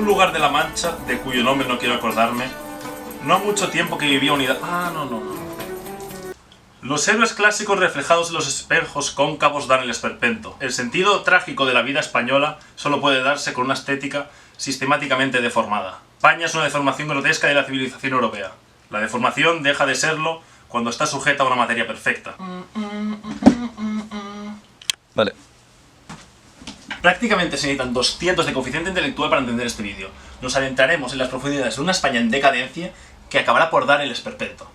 un lugar de la Mancha, de cuyo nombre no quiero acordarme, no ha mucho tiempo que vivía unidad... Los héroes clásicos reflejados en los espejos cóncavos dan el esperpento. El sentido trágico de la vida española solo puede darse con una estética sistemáticamente deformada. España es una deformación grotesca de la civilización europea. La deformación deja de serlo cuando está sujeta a una materia perfecta. Vale. Prácticamente se necesitan 200 de coeficiente intelectual para entender este vídeo. Nos adentraremos en las profundidades de una España en decadencia que acabará por dar el esperpento.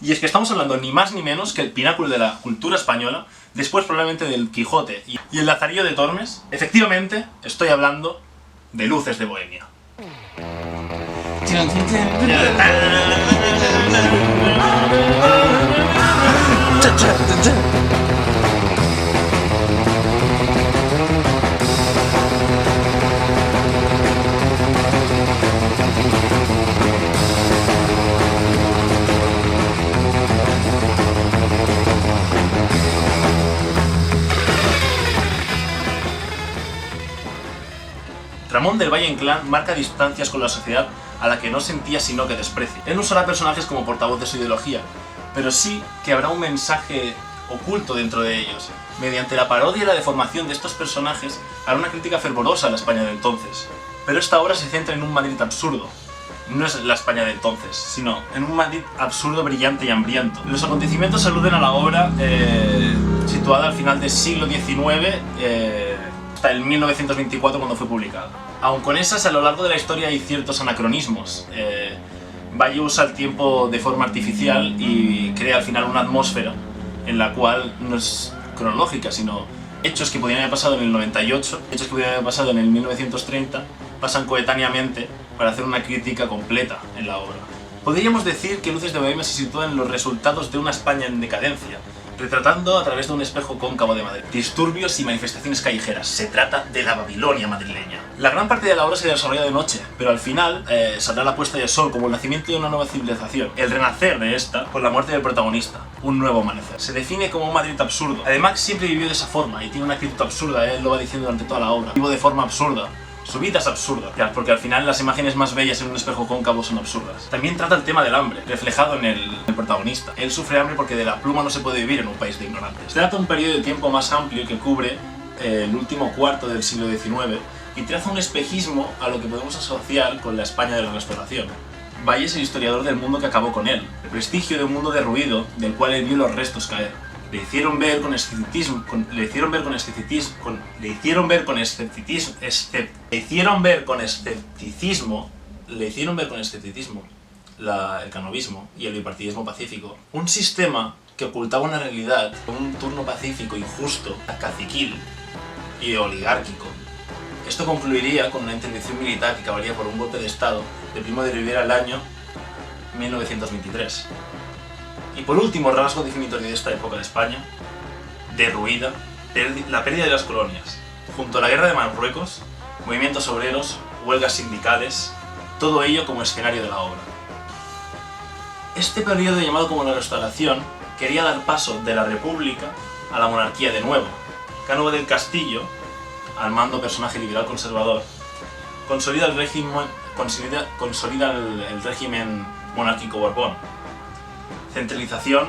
Y es que estamos hablando ni más ni menos que el pináculo de la cultura española, después probablemente del Quijote y el Lazarillo de Tormes. Efectivamente, estoy hablando de Luces de Bohemia. Ramón del Valle Inclán marca distancias con la sociedad a la que no sentía sino que desprecio. Él no usará personajes como portavoz de su ideología, pero sí que habrá un mensaje oculto dentro de ellos. Mediante la parodia y la deformación de estos personajes, hará una crítica fervorosa a la España de entonces. Pero esta obra se centra en un Madrid absurdo. No es la España de entonces, sino en un Madrid absurdo, brillante y hambriento. Los acontecimientos aluden a la obra situada al final del siglo XIX, hasta el 1924 cuando fue publicada. Aun con esas, a lo largo de la historia hay ciertos anacronismos. Valle usa el tiempo de forma artificial y crea al final una atmósfera en la cual no es cronológica, sino hechos que podrían haber pasado en el 98, hechos que podrían haber pasado en el 1930, pasan coetáneamente para hacer una crítica completa en la obra. Podríamos decir que Luces de Bohemia se sitúa en los resultados de una España en decadencia, retratando a través de un espejo cóncavo de Madrid disturbios y manifestaciones callejeras. Se trata de la Babilonia madrileña. La gran parte de la obra se desarrolla de noche, pero al final saldrá la puesta de sol como el nacimiento de una nueva civilización, el renacer de esta con la muerte del protagonista, un nuevo amanecer. Se define como un Madrid absurdo. Además, siempre vivió de esa forma y tiene una actitud absurda, él lo va diciendo durante toda la obra. Vivo de forma absurda. Su vida es absurda, porque al final las imágenes más bellas en un espejo cóncavo son absurdas. También trata el tema del hambre, reflejado en el protagonista. Él sufre hambre porque de la pluma no se puede vivir en un país de ignorantes. Trata un periodo de tiempo más amplio que cubre el último cuarto del siglo XIX y traza un espejismo a lo que podemos asociar con la España de la Restauración. Valle es el historiador del mundo que acabó con él, el prestigio de un mundo derruido del cual él vio los restos caer. Le hicieron ver con escepticismo el canovismo y el bipartidismo pacífico. Un sistema que ocultaba una realidad con un turno pacífico injusto, caciquil y oligárquico. Esto concluiría con una intervención militar que acabaría por un golpe de estado de Primo de Rivera al año 1923. Y por último, rasgo definitorio de esta época de España, derruida, la pérdida de las colonias. Junto a la guerra de Marruecos, movimientos obreros, huelgas sindicales, todo ello como escenario de la obra. Este periodo, llamado como la Restauración, quería dar paso de la República a la monarquía de nuevo. Cánovo del Castillo, al mando personaje liberal conservador, consolida el régimen monárquico Borbón. Centralización,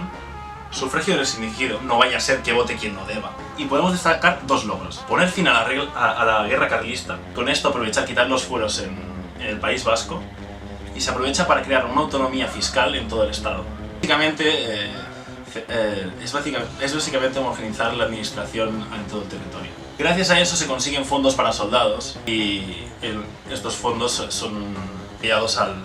sufragio restringido, no vaya a ser que vote quien no deba. Y podemos destacar dos logros: poner fin a la guerra carlista, con esto aprovechar quitar los fueros en el País Vasco, y se aprovecha para crear una autonomía fiscal en todo el estado. Básicamente, es básicamente homogeneizar la administración en todo el territorio. Gracias a eso se consiguen fondos para soldados y estos fondos son enviados al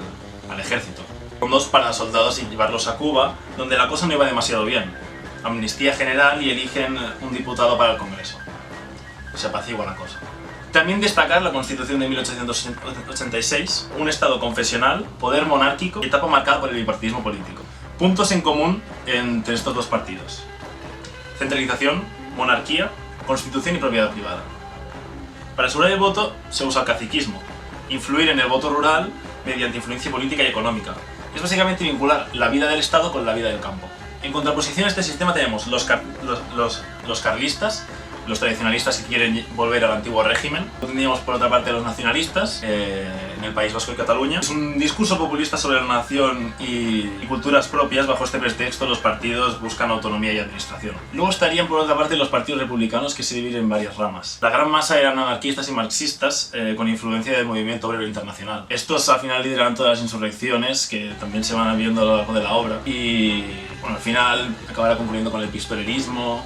ejército. Fondos para soldados y llevarlos a Cuba, donde la cosa no iba demasiado bien. Amnistía general y eligen un diputado para el Congreso. Se apacigua la cosa. También destacar la Constitución de 1886, un estado confesional, poder monárquico y etapa marcada por el bipartidismo político. Puntos en común entre estos dos partidos: centralización, monarquía, constitución y propiedad privada. Para asegurar el voto se usa el caciquismo, influir en el voto rural mediante influencia política y económica. Es básicamente vincular la vida del Estado con la vida del campo. En contraposición a este sistema tenemos los carlistas, los tradicionalistas que quieren volver al antiguo régimen. Tendríamos por otra parte a los nacionalistas en el País Vasco y Cataluña. Es un discurso populista sobre la nación y culturas propias. Bajo este pretexto los partidos buscan autonomía y administración. Luego estarían por otra parte los partidos republicanos, que se dividen en varias ramas. La gran masa eran anarquistas y marxistas con influencia del movimiento obrero internacional. Estos al final lideran todas las insurrecciones que también se van viendo a lo largo de la obra y bueno, al final acabará concluyendo con el pistolerismo,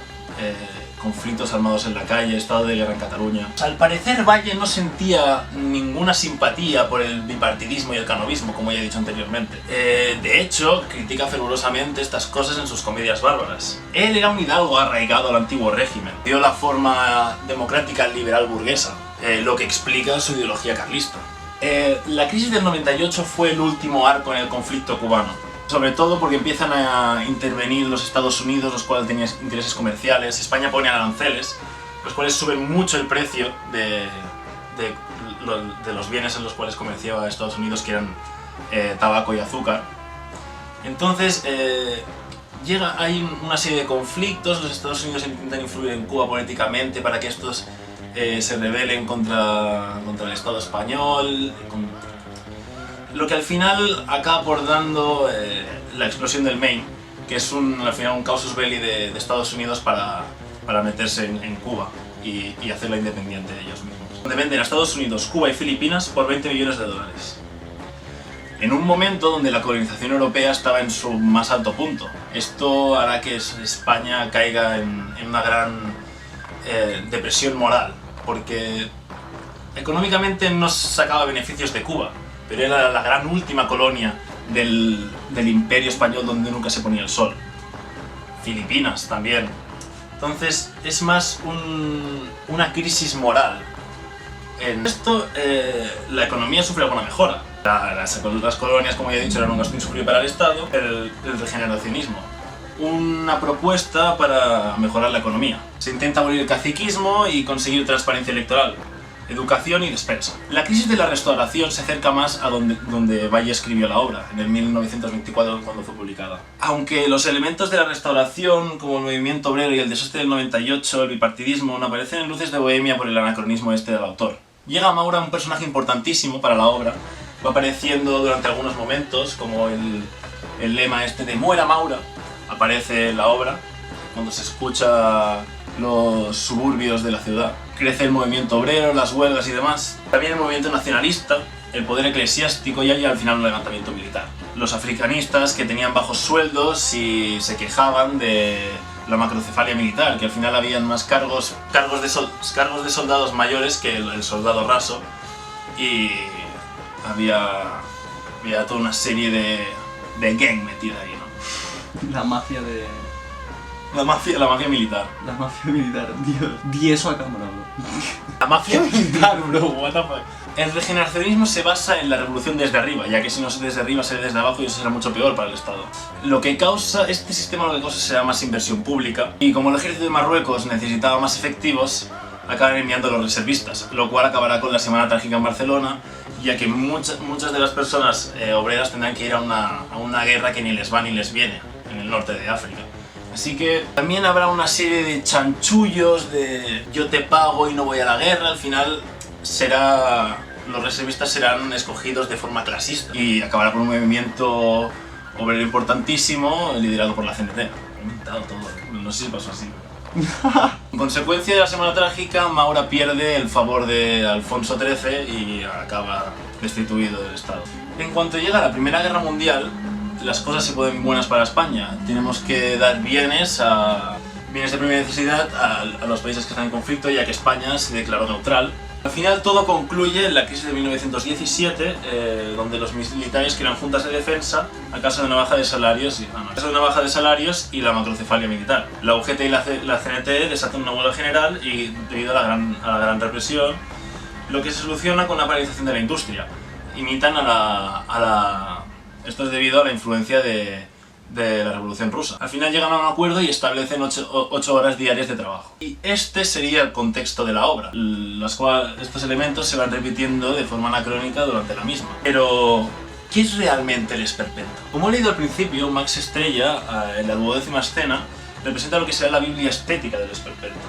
conflictos armados en la calle, estado de guerra en Cataluña. Al parecer Valle no sentía ninguna simpatía por el bipartidismo y el canovismo, como ya he dicho anteriormente. De hecho, critica fervorosamente estas cosas en sus comedias bárbaras. Él era un hidalgo arraigado al antiguo régimen, dio la forma democrática liberal burguesa, lo que explica su ideología carlista. La crisis del 98 fue el último arco en el conflicto cubano. Sobre todo porque empiezan a intervenir los Estados Unidos, los cuales tenían intereses comerciales. España pone aranceles, los cuales suben mucho el precio de los bienes en los cuales comerciaba Estados Unidos, que eran tabaco y azúcar. Entonces hay una serie de conflictos. Los Estados Unidos intentan influir en Cuba políticamente para que estos se rebelen contra el Estado español. Lo que al final acaba por dando la explosión del Maine, que es al final un casus belli de Estados Unidos para meterse en Cuba y hacerla independiente de ellos mismos. Donde venden a Estados Unidos, Cuba y Filipinas por 20 millones de dólares. En un momento donde la colonización europea estaba en su más alto punto. Esto hará que España caiga en una gran depresión moral, porque económicamente no sacaba beneficios de Cuba, pero era la gran última colonia del Imperio Español donde nunca se ponía el sol. Filipinas también. Entonces es más una crisis moral. En esto la economía sufre alguna mejora. Las colonias, como ya he dicho, eran un gasto insufrible para el Estado. El regeneracionismo, una propuesta para mejorar la economía. Se intenta abolir el caciquismo y conseguir transparencia electoral, educación y despensa. La crisis de la restauración se acerca más a donde Valle escribió la obra, en el 1924, cuando fue publicada. Aunque los elementos de la restauración, como el movimiento obrero y el desastre del 98, el bipartidismo, no aparecen en Luces de Bohemia por el anacronismo del autor. Llega Maura, un personaje importantísimo para la obra, va apareciendo durante algunos momentos, como el lema de "Muera Maura", aparece en la obra, cuando se escucha los suburbios de la ciudad. Crece el movimiento obrero, las huelgas y demás. También el movimiento nacionalista, el poder eclesiástico y al final un levantamiento militar. Los africanistas, que tenían bajos sueldos y se quejaban de la macrocefalia militar, que al final habían más cargos de soldados mayores que el soldado raso, y había toda una serie de gang metida ahí, ¿no? La mafia militar. La mafia militar, Dios. Di eso a cámara, bro. La mafia militar, bro, what the fuck. El regeneracionismo se basa en la revolución desde arriba, ya que si no se desde arriba, se desde abajo y eso será mucho peor para el Estado. Este sistema lo que causa será más inversión pública, y como el ejército de Marruecos necesitaba más efectivos, acaban enviando a los reservistas, lo cual acabará con la Semana Trágica en Barcelona, ya que muchas de las personas obreras tendrán que ir a una guerra que ni les va ni les viene, en el norte de África. Así que también habrá una serie de chanchullos de "yo te pago y no voy a la guerra". Al final los reservistas serán escogidos de forma clasista y acabará por un movimiento obrero importantísimo liderado por la CNT. He inventado todo, no sé si pasó así. En consecuencia de la Semana Trágica, Maura pierde el favor de Alfonso XIII y acaba destituido del Estado. En cuanto llega la Primera Guerra Mundial, las cosas se ponen buenas para España. Tenemos que dar bienes de primera necesidad a los países que están en conflicto, ya que España se declaró neutral. Al final todo concluye en la crisis de 1917, donde los militares crean juntas de defensa a causa de una baja de salarios y la macrocefalia militar. La UGT y la CNT desatan una huelga general y debido a la gran represión, lo que se soluciona con la paralización de la industria. Imitan esto es debido a la influencia de la Revolución Rusa. Al final llegan a un acuerdo y establecen 8 horas diarias de trabajo. Y este sería el contexto de la obra, estos elementos se van repitiendo de forma anacrónica durante la misma. Pero ¿qué es realmente el esperpento? Como he leído al principio, Max Estrella, en la 12ª escena, representa lo que será la Biblia estética del esperpento.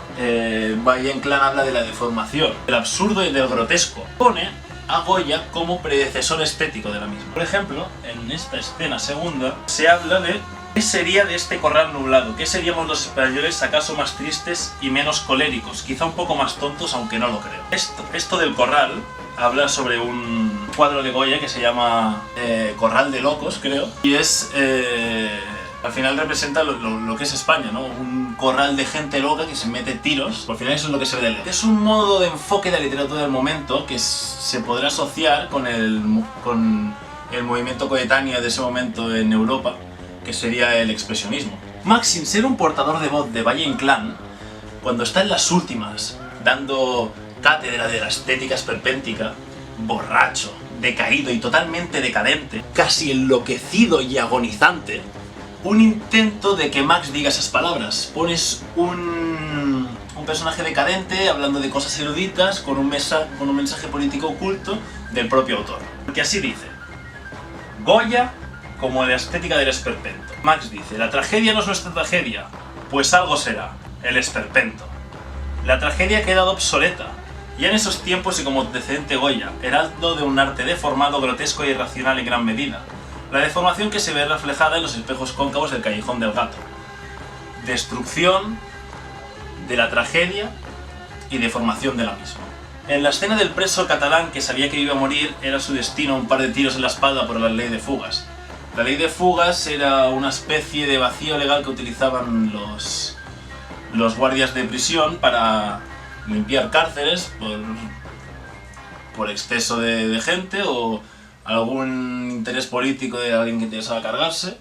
Valle Inclán habla de la deformación, del absurdo y del grotesco. Pone a Goya como predecesor estético de la misma. Por ejemplo, en esta escena segunda se habla de ¿qué sería de este corral nublado? ¿Qué seríamos los españoles acaso más tristes y menos coléricos? Quizá un poco más tontos, aunque no lo creo. Esto del corral habla sobre un cuadro de Goya que se llama Corral de Locos, creo, y es... al final representa lo que es España, ¿no? Un corral de gente loca que se mete tiros. Al final eso es lo que se ve de lejos. Es un modo de enfoque de la literatura del momento que se podrá asociar con el movimiento coetáneo de ese momento en Europa, que sería el expresionismo. Max, sin ser un portador de voz de Valle Inclán, cuando está en las últimas, dando cátedra de la estética esperpéntica, borracho, decaído y totalmente decadente, casi enloquecido y agonizante, un intento de que Max diga esas palabras. Pones un personaje decadente hablando de cosas eruditas con un mensaje político oculto del propio autor. Porque así dice: Goya como la estética del esperpento. Max dice: la tragedia no es nuestra tragedia, pues algo será, el esperpento. La tragedia ha quedado obsoleta. Ya en esos tiempos y como antecedente Goya, heraldo de un arte deformado, grotesco e irracional en gran medida. La deformación que se ve reflejada en los espejos cóncavos del Callejón del Gato. Destrucción de la tragedia y deformación de la misma. En la escena del preso catalán que sabía que iba a morir, era su destino un par de tiros en la espalda por la ley de fugas. La ley de fugas era una especie de vacío legal que utilizaban los guardias de prisión para limpiar cárceles por exceso de gente o algún interés político de alguien que interesaba cargarse.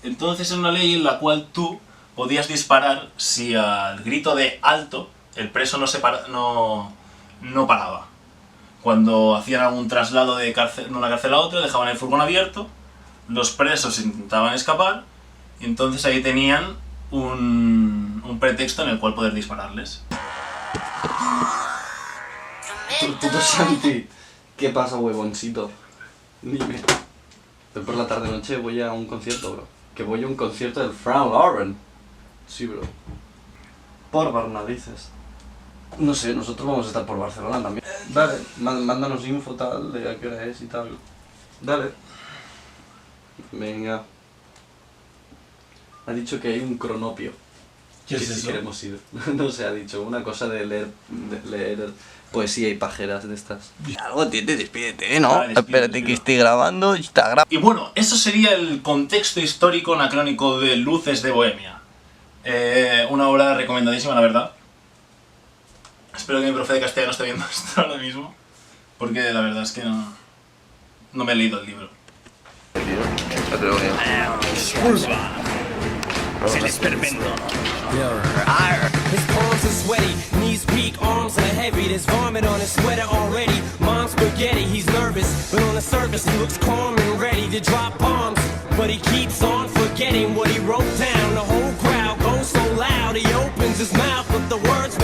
Entonces era una ley en la cual tú podías disparar si al grito de alto el preso no paraba. Cuando hacían algún traslado de una cárcel a otra, dejaban el furgón abierto, los presos intentaban escapar y entonces ahí tenían un pretexto en el cual poder dispararles. Puto Santi, ¿qué pasa, huevoncito? Dime. Hoy por la tarde-noche voy a un concierto, bro. Que voy a un concierto del Frank Lauren. Sí, bro. Por Barnalices. No sé, nosotros vamos a estar por Barcelona también. Dale, mándanos info tal, de a qué hora es y tal. Dale. Venga. Ha dicho que hay un cronopio. ¿Qué es que eso? Si queremos ir. No sé, ha dicho una cosa de leer poesía y pajeras de estas. Algo tienes, despídete, ¿no? Vale, despídete, Espérate que esté grabando, está grabando. Y bueno, eso sería el contexto histórico anacrónico de Luces de Bohemia. Una obra recomendadísima, la verdad. Espero que mi profe de castellano esté viendo esto ahora mismo, porque la verdad es que no me he leído el libro. Es el esperpento. His palms are sweaty, knees weak, arms are heavy. There's vomit on his sweater already. Mom's spaghetti, he's nervous, but on the surface he looks calm and ready to drop bombs. But he keeps on forgetting what he wrote down. The whole crowd goes so loud, he opens his mouth, but the words